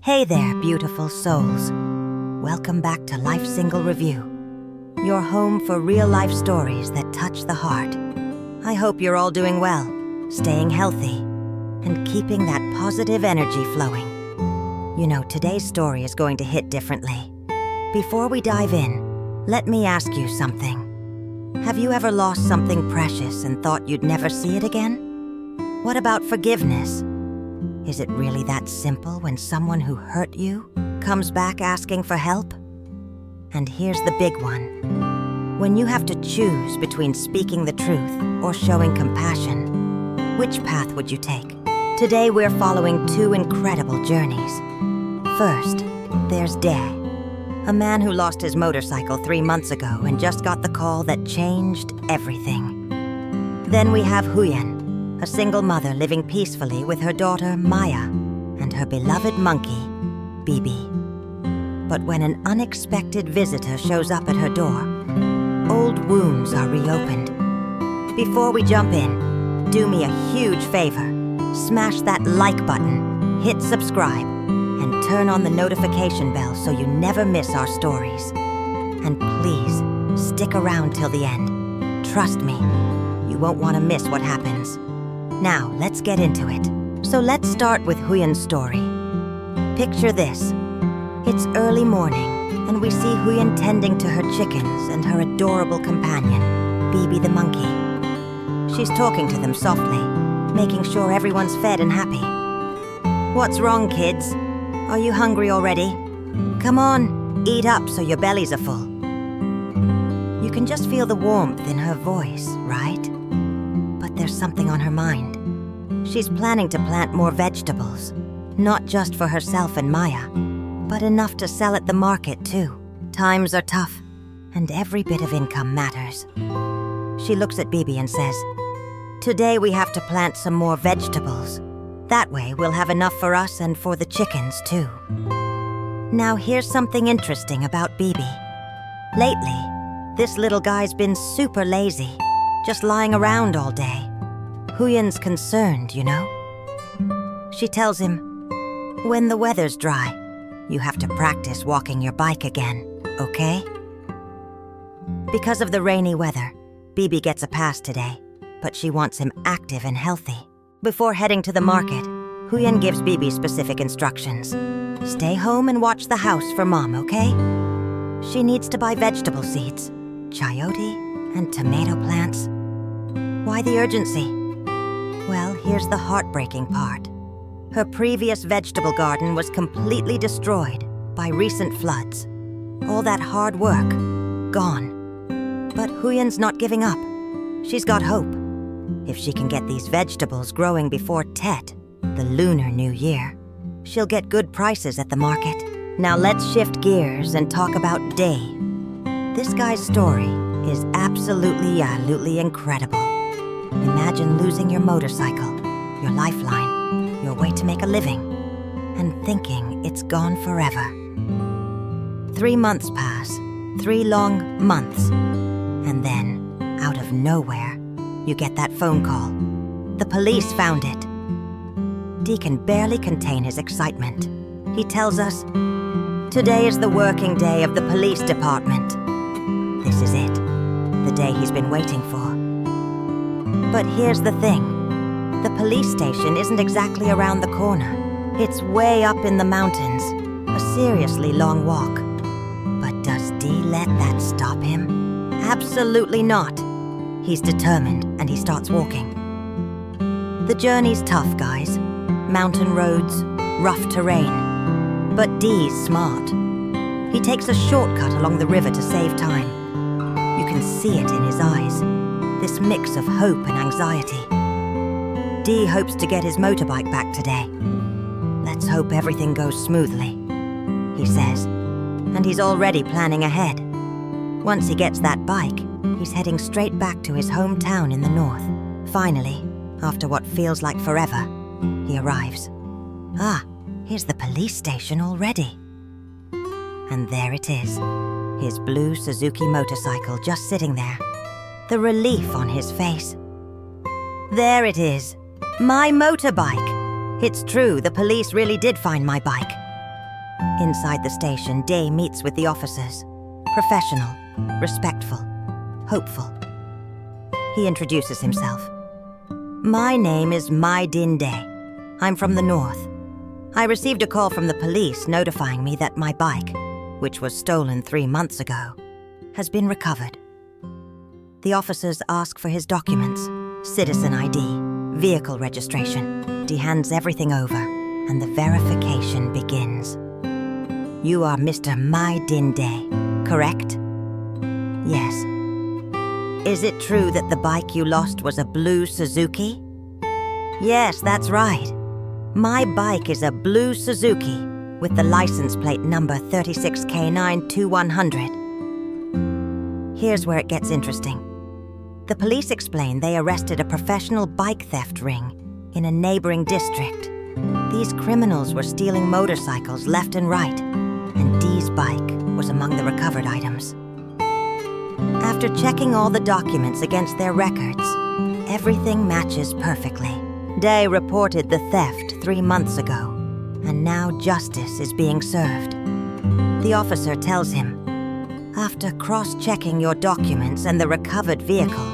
Hey there, beautiful souls. Welcome back to Life Single Review, your home for real-life stories that touch the heart. I hope you're all doing well, staying healthy, and keeping that positive energy flowing. You know, today's story is going to hit differently. Before we dive in, let me ask you something. Have you ever lost something precious and thought you'd never see it again? What about forgiveness? Is it really that simple when someone who hurt you comes back asking for help? And here's the big one. When you have to choose between speaking the truth or showing compassion, which path would you take? Today we're following two incredible journeys. First, there's Dae, a man who lost his motorcycle 3 months ago and just got the call that changed everything. Then we have Huyen, a single mother living peacefully with her daughter Maya and her beloved monkey, Bibi. But when an unexpected visitor shows up at her door, old wounds are reopened. Before we jump in, do me a huge favor. Smash that like button, hit subscribe, and turn on the notification bell so you never miss our stories. And please, stick around till the end. Trust me, you won't want to miss what happens. Now, let's get into it. So let's start with Huyen's story. Picture this. It's early morning, and we see Huyen tending to her chickens and her adorable companion, Bibi the monkey. She's talking to them softly, making sure everyone's fed and happy. What's wrong, kids? Are you hungry already? Come on, eat up so your bellies are full. You can just feel the warmth in her voice, right? But there's something on her mind. She's planning to plant more vegetables, not just for herself and Maya, but enough to sell at the market too. Times are tough, and every bit of income matters. She looks at Bibi and says, "Today we have to plant some more vegetables. That way we'll have enough for us and for the chickens too." Now here's something interesting about Bibi. Lately, this little guy's been super lazy, just lying around all day. Huyen's concerned, you know? She tells him, "When the weather's dry, you have to practice walking your bike again, okay?" Because of the rainy weather, Bibi gets a pass today, but she wants him active and healthy. Before heading to the market, Huyen gives Bibi specific instructions. Stay home and watch the house for Mom, okay? She needs to buy vegetable seeds, chayote, and tomato plants. Why the urgency? Well, here's the heartbreaking part. Her previous vegetable garden was completely destroyed by recent floods. All that hard work, gone. But Huyen's not giving up. She's got hope. If she can get these vegetables growing before Tet, the Lunar New Year, she'll get good prices at the market. Now let's shift gears and talk about Dae. This guy's story is absolutely incredible. Imagine losing your motorcycle, your lifeline, your way to make a living, and thinking it's gone forever. 3 months pass, 3 long months, and then, out of nowhere, you get that phone call. The police found it. Dee can barely contain his excitement. He tells us, "Today is the working day of the police department." This is it, the day he's been waiting for. But here's the thing. The police station isn't exactly around the corner. It's way up in the mountains, a seriously long walk. But does Dee let that stop him? Absolutely not. He's determined and he starts walking. The journey's tough, guys. Mountain roads, rough terrain. But Dee's smart. He takes a shortcut along the river to save time. You can see it in his eyes, this mix of hope and anxiety. Dee hopes to get his motorbike back today. "Let's hope everything goes smoothly," he says, and he's already planning ahead. Once he gets that bike, he's heading straight back to his hometown in the north. Finally, after what feels like forever, he arrives. Ah, here's the police station already. And there it is, his blue Suzuki motorcycle just sitting there. The relief on his face. There it is, my motorbike. It's true, the police really did find my bike. Inside the station, Day meets with the officers. Professional, respectful, hopeful. He introduces himself. My name is Mai Din Day. I'm from the north. I received a call from the police notifying me that my bike, which was stolen 3 months ago, has been recovered. The officers ask for his documents, citizen ID, vehicle registration. He hands everything over, and the verification begins. You are Mr. Mai Din Day, correct? Yes. Is it true that the bike you lost was a blue Suzuki? Yes, that's right. My bike is a blue Suzuki with the license plate number 36K92100. Here's where it gets interesting. The police explain they arrested a professional bike theft ring in a neighboring district. These criminals were stealing motorcycles left and right, and Dee's bike was among the recovered items. After checking all the documents against their records, everything matches perfectly. Day reported the theft 3 months ago, and now justice is being served. The officer tells him, after cross-checking your documents and the recovered vehicle,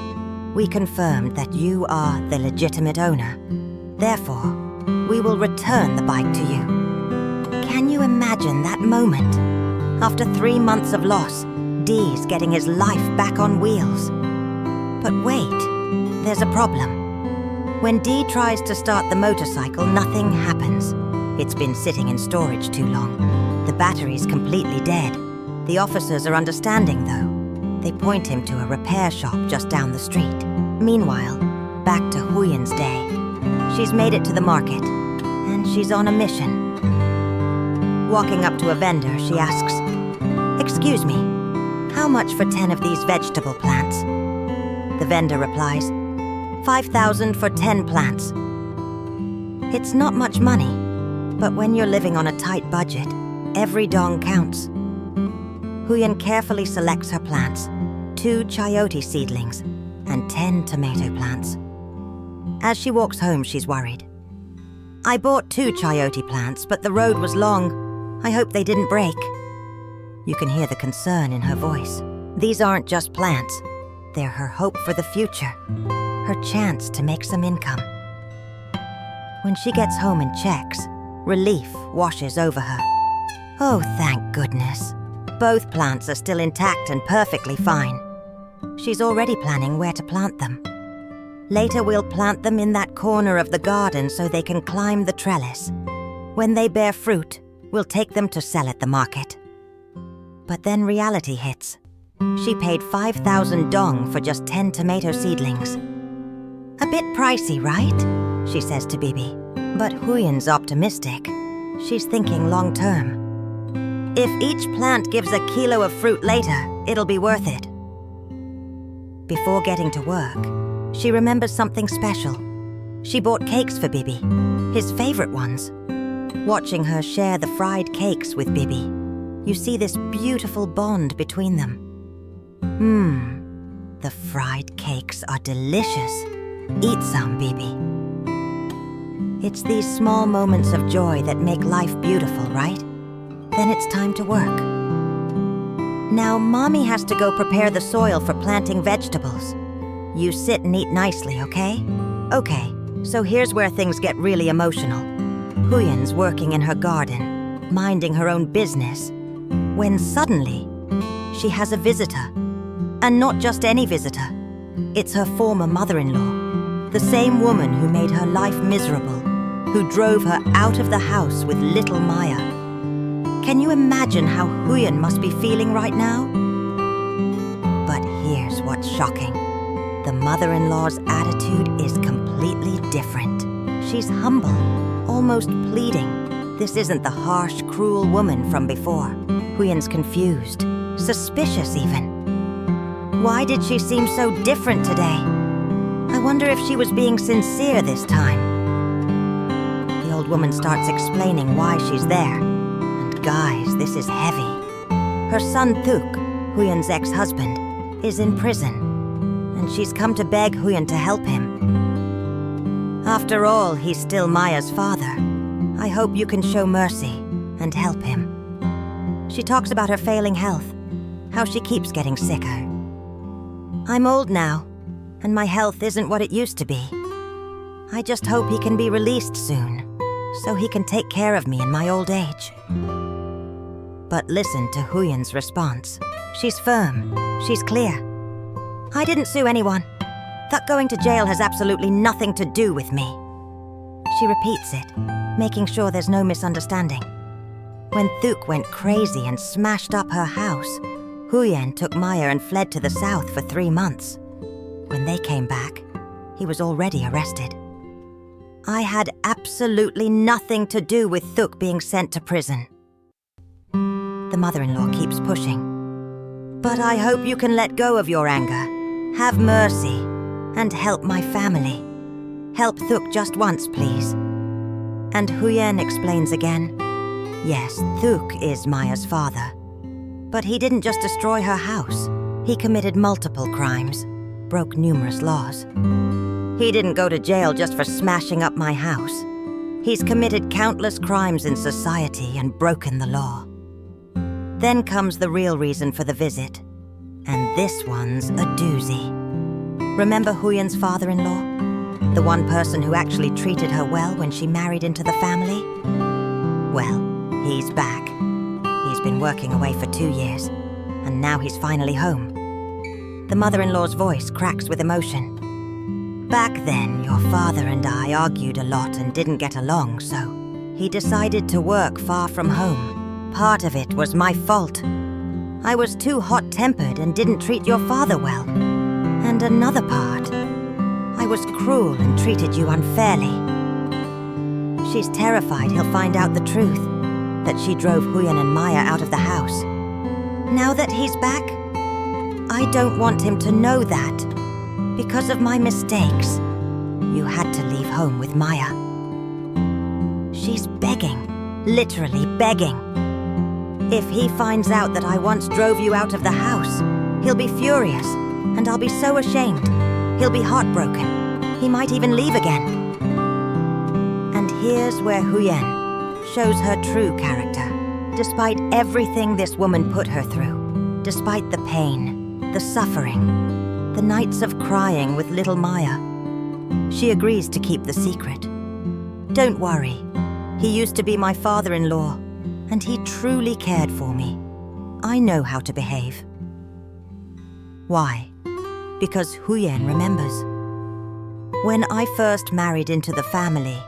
we confirmed that you are the legitimate owner. Therefore, we will return the bike to you. Can you imagine that moment? After 3 months of loss, Dee's getting his life back on wheels. But wait, there's a problem. When Dee tries to start the motorcycle, nothing happens. It's been sitting in storage too long. The battery's completely dead. The officers are understanding, though. They point him to a repair shop just down the street. Meanwhile, back to Huyen's day. She's made it to the market, and she's on a mission. Walking up to a vendor, she asks, "Excuse me, how much for 10 of these vegetable plants?" The vendor replies, 5,000 for 10 plants. It's not much money, but when you're living on a tight budget, every dong counts. Huyen carefully selects her plants, 2 chayote seedlings and 10 tomato plants. As she walks home, she's worried. I bought 2 chayote plants, but the road was long. I hope they didn't break. You can hear the concern in her voice. These aren't just plants. They're her hope for the future, her chance to make some income. When she gets home and checks, relief washes over her. Oh, thank goodness. Both plants are still intact and perfectly fine. She's already planning where to plant them. Later we'll plant them in that corner of the garden so they can climb the trellis. When they bear fruit, we'll take them to sell at the market. But then reality hits. She paid 5,000 dong for just 10 tomato seedlings. A bit pricey, right? She says to Bibi. But Huyen's optimistic. She's thinking long term. If each plant gives a kilo of fruit later, it'll be worth it. Before getting to work, she remembers something special. She bought cakes for Bibi, his favorite ones. Watching her share the fried cakes with Bibi, you see this beautiful bond between them. The fried cakes are delicious. Eat some, Bibi. It's these small moments of joy that make life beautiful, right? Then it's time to work. Now, Mommy has to go prepare the soil for planting vegetables. You sit and eat nicely, okay? Okay, so here's where things get really emotional. Huyen's working in her garden, minding her own business, when suddenly, she has a visitor. And not just any visitor. It's her former mother-in-law, the same woman who made her life miserable, who drove her out of the house with little Maya. Can you imagine how Huyen must be feeling right now? But here's what's shocking. The mother-in-law's attitude is completely different. She's humble, almost pleading. This isn't the harsh, cruel woman from before. Huyen's confused, suspicious even. Why did she seem so different today? I wonder if she was being sincere this time. The old woman starts explaining why she's there. And guys, this is heavy. Her son Thuk, Huyen's ex-husband, is in prison. And she's come to beg Huyen to help him. After all, he's still Maya's father. I hope you can show mercy and help him. She talks about her failing health, how she keeps getting sicker. I'm old now, and my health isn't what it used to be. I just hope he can be released soon, so he can take care of me in my old age. But listen to Huyen's response. She's firm. She's clear. I didn't sue anyone. That going to jail has absolutely nothing to do with me. She repeats it, making sure there's no misunderstanding. When Thuk went crazy and smashed up her house, Huyen took Maya and fled to the south for 3 months. When they came back, he was already arrested. I had absolutely nothing to do with Thuk being sent to prison. The mother-in-law keeps pushing. But I hope you can let go of your anger, have mercy, and help my family. Help Thuk just once, please. And Huyen explains again. Yes, Thuk is Maya's father. But he didn't just destroy her house. He committed multiple crimes, broke numerous laws. He didn't go to jail just for smashing up my house. He's committed countless crimes in society and broken the law. Then comes the real reason for the visit. And this one's a doozy. Remember Huyen's father-in-law? The one person who actually treated her well when she married into the family? Well, he's back. He's been working away for 2 years, and now he's finally home. The mother-in-law's voice cracks with emotion. Back then, your father and I argued a lot and didn't get along, so he decided to work far from home. Part of it was my fault. I was too hot-tempered and didn't treat your father well. And another part, I was cruel and treated you unfairly. She's terrified he'll find out the truth, that she drove Huyen and Maya out of the house. Now that he's back, I don't want him to know that. Because of my mistakes, you had to leave home with Maya. She's begging, literally begging. If he finds out that I once drove you out of the house, he'll be furious, and I'll be so ashamed. He'll be heartbroken. He might even leave again. And here's where Huyen shows her true character. Despite everything this woman put her through, despite the pain, the suffering, the nights of crying with little Maya, she agrees to keep the secret. Don't worry, he used to be my father-in-law, and he truly cared for me. I know how to behave. Why? Because Huyen remembers. When I first married into the family,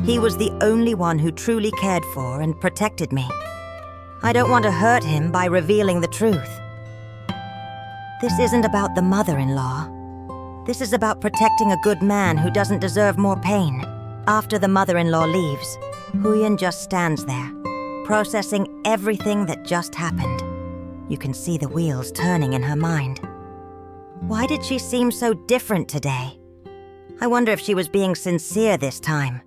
he was the only one who truly cared for and protected me. I don't want to hurt him by revealing the truth. This isn't about the mother-in-law. This is about protecting a good man who doesn't deserve more pain. After the mother-in-law leaves, Huyen just stands there, processing everything that just happened. You can see the wheels turning in her mind. Why did she seem so different today? I wonder if she was being sincere this time.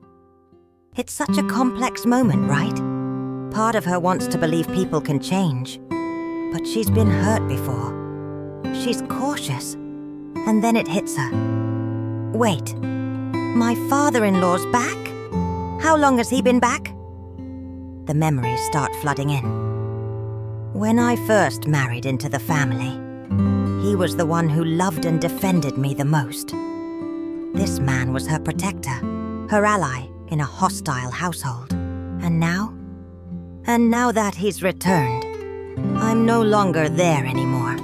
It's such a complex moment, right? Part of her wants to believe people can change, but she's been hurt before. She's cautious, and then it hits her. Wait, my father-in-law's back? How long has he been back? The memories start flooding in. When I first married into the family, he was the one who loved and defended me the most. This man was her protector, her ally in a hostile household. And now? And now that he's returned, I'm no longer there anymore.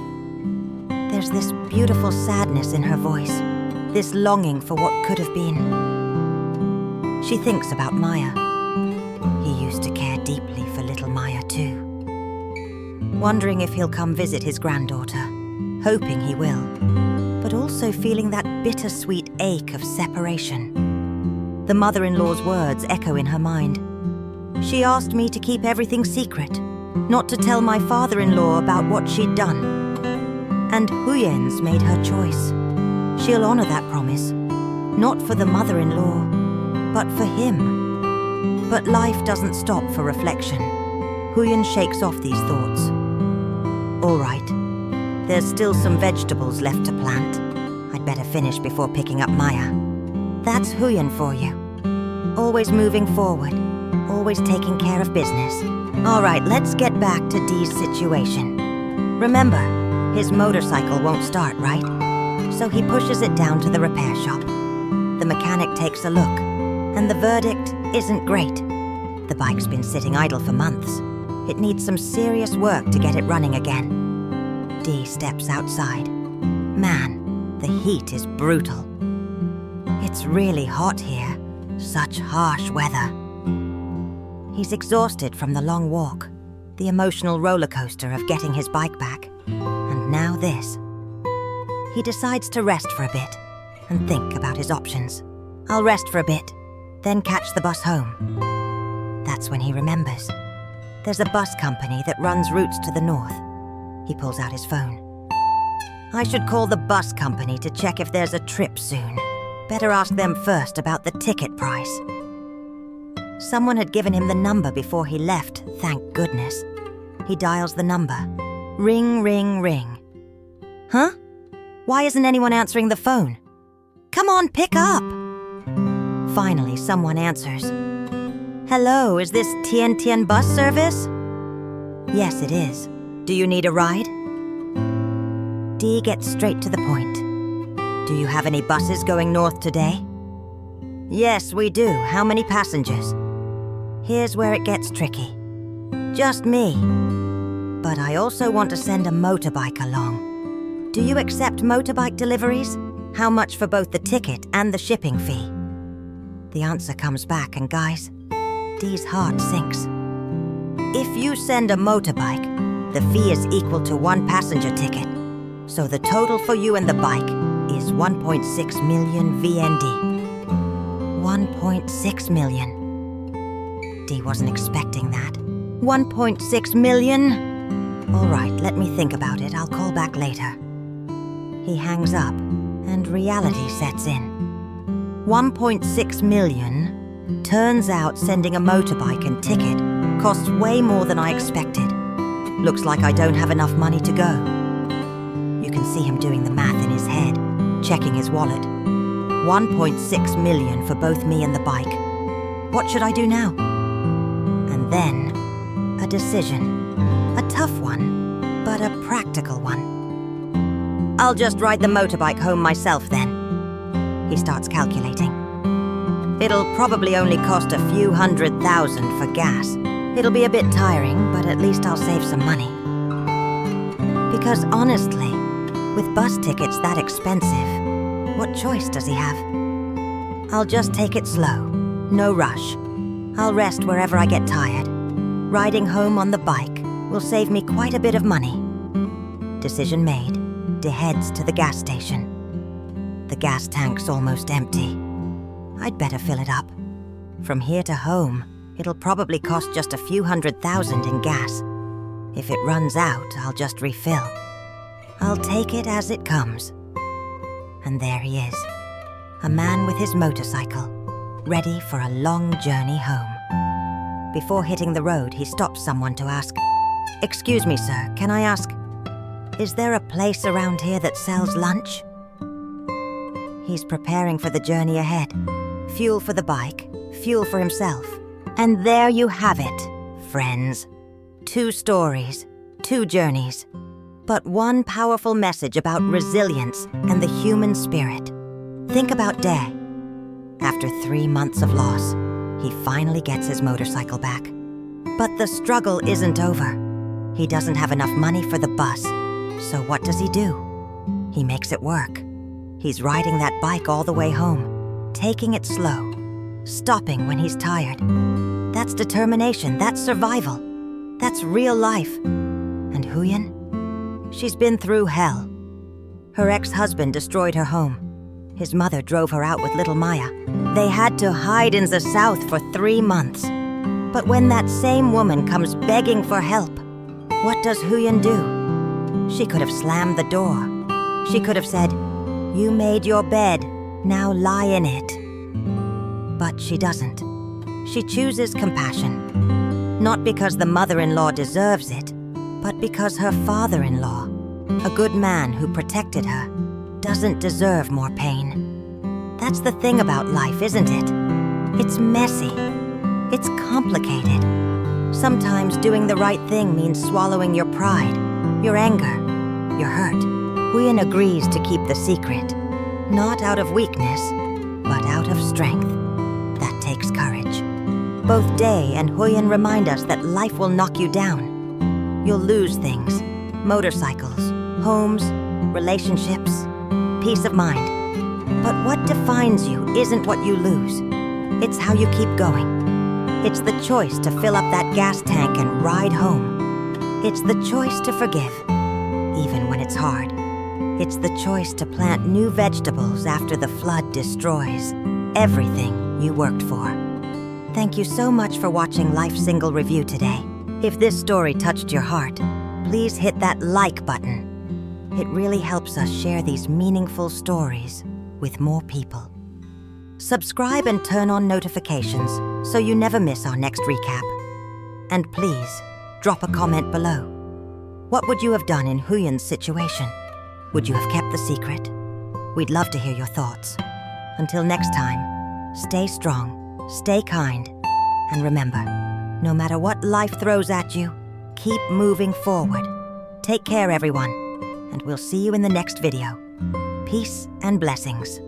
There's this beautiful sadness in her voice, this longing for what could have been. She thinks about Maya. He used to care deeply for little Maya too. Wondering if he'll come visit his granddaughter, hoping he will, but also feeling that bittersweet ache of separation. The mother-in-law's words echo in her mind. She asked me to keep everything secret, not to tell my father-in-law about what she'd done. And Huyen's made her choice. She'll honor that promise, not for the mother-in-law, but for him. But life doesn't stop for reflection. Huyen shakes off these thoughts. All right, there's still some vegetables left to plant. I'd better finish before picking up Maya. That's Huyen for you. Always moving forward, always taking care of business. All right, let's get back to Dee's situation. Remember, his motorcycle won't start, right? So he pushes it down to the repair shop. The mechanic takes a look, and the verdict isn't great. The bike's been sitting idle for months. It needs some serious work to get it running again. Dee steps outside. Man, the heat is brutal. It's really hot here. Such harsh weather. He's exhausted from the long walk, the emotional roller coaster of getting his bike back, and now this. He decides to rest for a bit and think about his options. I'll rest for a bit, then catch the bus home. That's when he remembers. There's a bus company that runs routes to the north. He pulls out his phone. I should call the bus company to check if there's a trip soon. Better ask them first about the ticket price. Someone had given him the number before he left, thank goodness. He dials the number. Ring, ring, ring. Huh? Why isn't anyone answering the phone? Come on, pick up! Finally, someone answers. Hello, is this Tien Tien bus service? Yes, it is. Do you need a ride? Dee gets straight to the point. Do you have any buses going north today? Yes, we do. How many passengers? Here's where it gets tricky. Just me. But I also want to send a motorbike along. Do you accept motorbike deliveries? How much for both the ticket and the shipping fee? The answer comes back, and guys, Dee's heart sinks. If you send a motorbike, the fee is equal to one passenger ticket. So the total for you and the bike is 1.6 million VND. 1.6 million. Dee wasn't expecting that. 1.6 million? All right, let me think about it. I'll call back later. He hangs up, and reality sets in. 1.6 million? Turns out sending a motorbike and ticket costs way more than I expected. Looks like I don't have enough money to go. You can see him doing the math in his head, checking his wallet. 1.6 million for both me and the bike. What should I do now? And then, a decision. A tough one, but a practical one. I'll just ride the motorbike home myself then. He starts calculating. It'll probably only cost a few $100,000 for gas. It'll be a bit tiring, but at least I'll save some money. Because honestly, with bus tickets that expensive, what choice does he have? I'll just take it slow, no rush. I'll rest wherever I get tired. Riding home on the bike will save me quite a bit of money. Decision made. Dee heads to the gas station. The gas tank's almost empty. I'd better fill it up. From here to home, it'll probably cost just a few $100,000 in gas. If it runs out, I'll just refill. I'll take it as it comes. And there he is, a man with his motorcycle, ready for a long journey home. Before hitting the road, he stops someone to ask, "Excuse me, sir, can I ask, is there a place around here that sells lunch?" He's preparing for the journey ahead. Fuel for the bike, fuel for himself. And there you have it, friends. 2 stories, 2 journeys, but one powerful message about resilience and the human spirit. Think about Dae. After 3 months of loss, he finally gets his motorcycle back. But the struggle isn't over. He doesn't have enough money for the bus, so what does he do? He makes it work. He's riding that bike all the way home, taking it slow, stopping when he's tired. That's determination, that's survival. That's real life. And Huyen? She's been through hell. Her ex-husband destroyed her home. His mother drove her out with little Maya. They had to hide in the south for 3 months. But when that same woman comes begging for help, what does Huyen do? She could have slammed the door. She could have said, "You made your bed, now lie in it." But she doesn't. She chooses compassion. Not because the mother-in-law deserves it, but because her father-in-law, a good man who protected her, doesn't deserve more pain. That's the thing about life, isn't it? It's messy. It's complicated. Sometimes doing the right thing means swallowing your pride, your anger, your hurt. Huyen agrees to keep the secret, not out of weakness, but out of strength. That takes courage. Both Day and Huyen remind us that life will knock you down. You'll lose things: motorcycles, homes, relationships, peace of mind. But what defines you isn't what you lose. It's how you keep going. It's the choice to fill up that gas tank and ride home. It's the choice to forgive, even when it's hard. It's the choice to plant new vegetables after the flood destroys everything you worked for. Thank you so much for watching Life Single Review today. If this story touched your heart, please hit that like button. It really helps us share these meaningful stories with more people. Subscribe and turn on notifications so you never miss our next recap. And please, drop a comment below. What would you have done in Huyen's situation? Would you have kept the secret? We'd love to hear your thoughts. Until next time, stay strong, stay kind, and remember, no matter what life throws at you, keep moving forward. Take care, everyone, and we'll see you in the next video. Peace and blessings.